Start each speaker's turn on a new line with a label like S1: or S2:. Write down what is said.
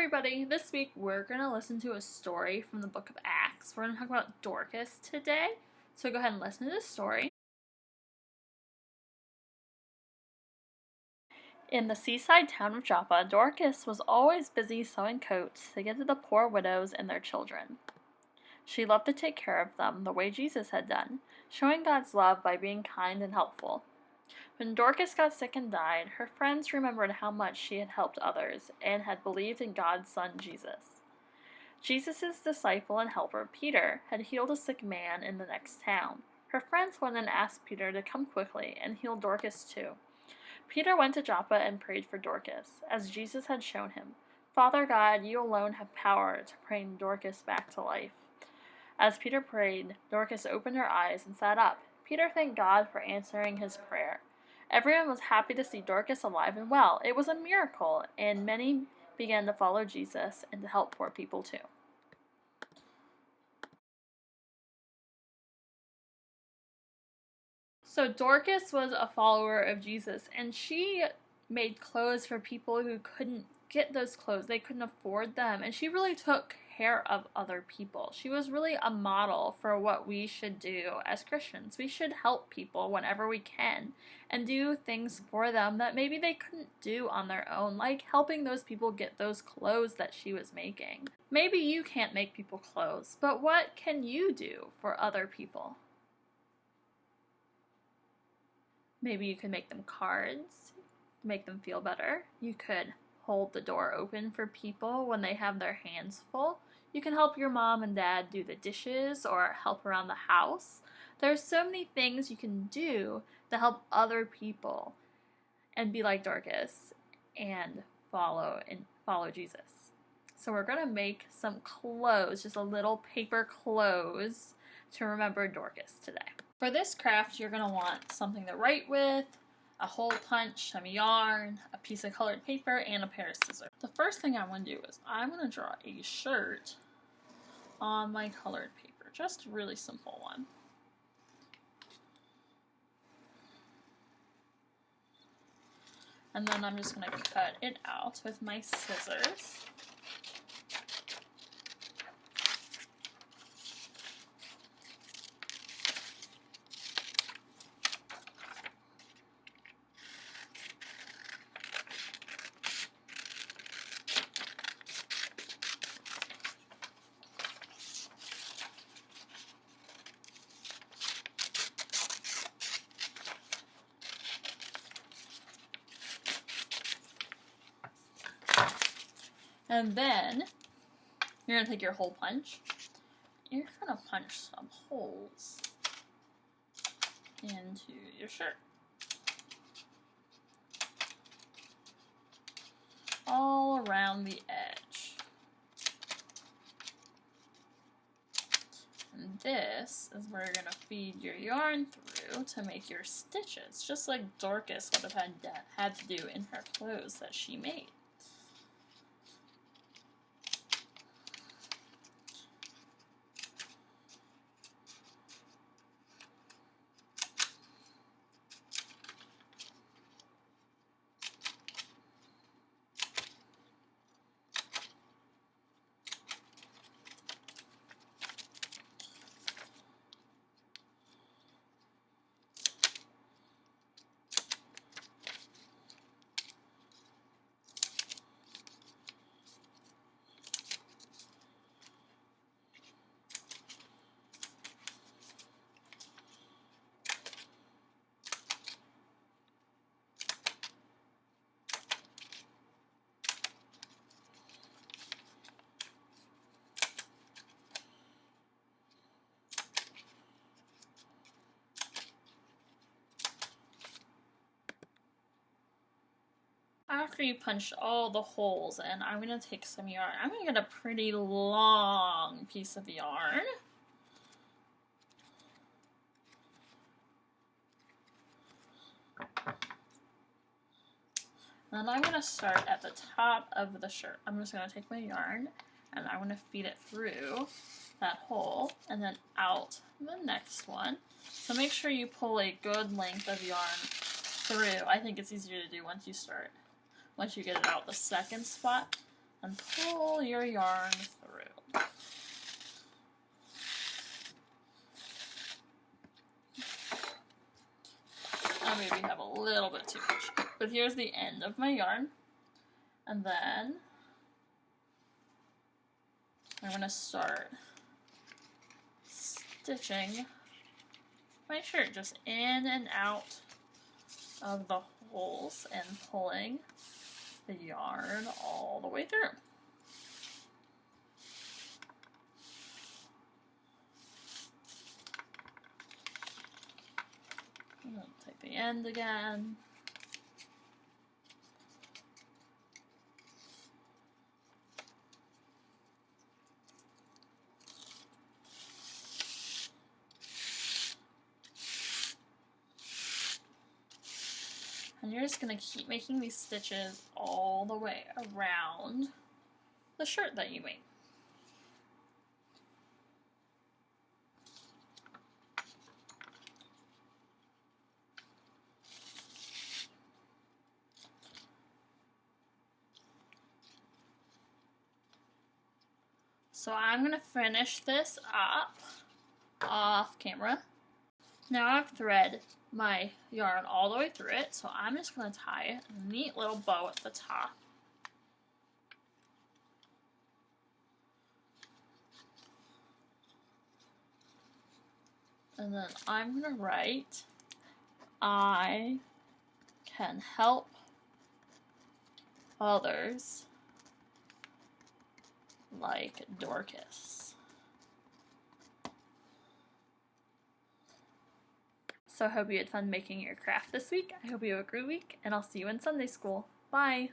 S1: everybody! This week we're going to listen to a story from the book of Acts. We're going to talk about Dorcas today. So go ahead and listen to this story. In the seaside town of Joppa, Dorcas was always busy sewing coats to give to the poor widows and their children. She loved to take care of them the way Jesus had done, showing God's love by being kind and helpful. When Dorcas got sick and died, her friends remembered how much she had helped others and had believed in God's Son, Jesus. Jesus' disciple and helper, Peter, had healed a sick man in the next town. Her friends went and asked Peter to come quickly and heal Dorcas too. Peter went to Joppa and prayed for Dorcas, as Jesus had shown him. Father God, you alone have power to bring Dorcas back to life. As Peter prayed, Dorcas opened her eyes and sat up. Peter thanked God for answering his prayer. Everyone was happy to see Dorcas alive and well. It was a miracle, and many began to follow Jesus and to help poor people too. So Dorcas was a follower of Jesus, and she made clothes for people who couldn't get those clothes. They couldn't afford them, and she really took care of other people. She was really a model for what we should do as Christians. We should help people whenever we can and do things for them that maybe they couldn't do on their own, like helping those people get those clothes that she was making. Maybe you can't make people clothes, but what can you do for other people? Maybe you could make them cards, make them feel better. You could hold the door open for people when they have their hands full. You can help your mom and dad do the dishes or help around the house. There's so many things you can do to help other people and be like Dorcas and follow Jesus. So we're going to make some clothes, just a little paper clothes to remember Dorcas today. For this craft, you're going to want something to write with, a hole punch, some yarn, a piece of colored paper, and a pair of scissors. The first thing I want to do is I'm going to draw a shirt on my colored paper. Just a really simple one. And then I'm just going to cut it out with my scissors. And then you're going to take your hole punch. You're going to punch some holes into your shirt. All around the edge. And this is where you're going to feed your yarn through to make your stitches, just like Dorcas would have had to do in her clothes that she made. After you punch all the holes in, I'm going to take some yarn. I'm going to get a pretty long piece of yarn. And then I'm going to start at the top of the shirt. I'm just going to take my yarn and I'm going to feed it through that hole and then out the next one. So make sure you pull a good length of yarn through. I think it's easier to do once you get it out the second spot. and pull your yarn through. I maybe have a little bit too much, but here's the end of my yarn, and then I'm going to start stitching my shirt just in and out of the holes and pulling the yarn all the way through. And then take the end again. And you're just going to keep making these stitches all the way around the shirt that you made. So I'm going to finish this up off camera. Now I've threaded my yarn all the way through it, so I'm just going to tie a neat little bow at the top. And then I'm going to write, I can help others like Dorcas. So I hope you had fun making your craft this week. I hope you have a great week, and I'll see you in Sunday school. Bye!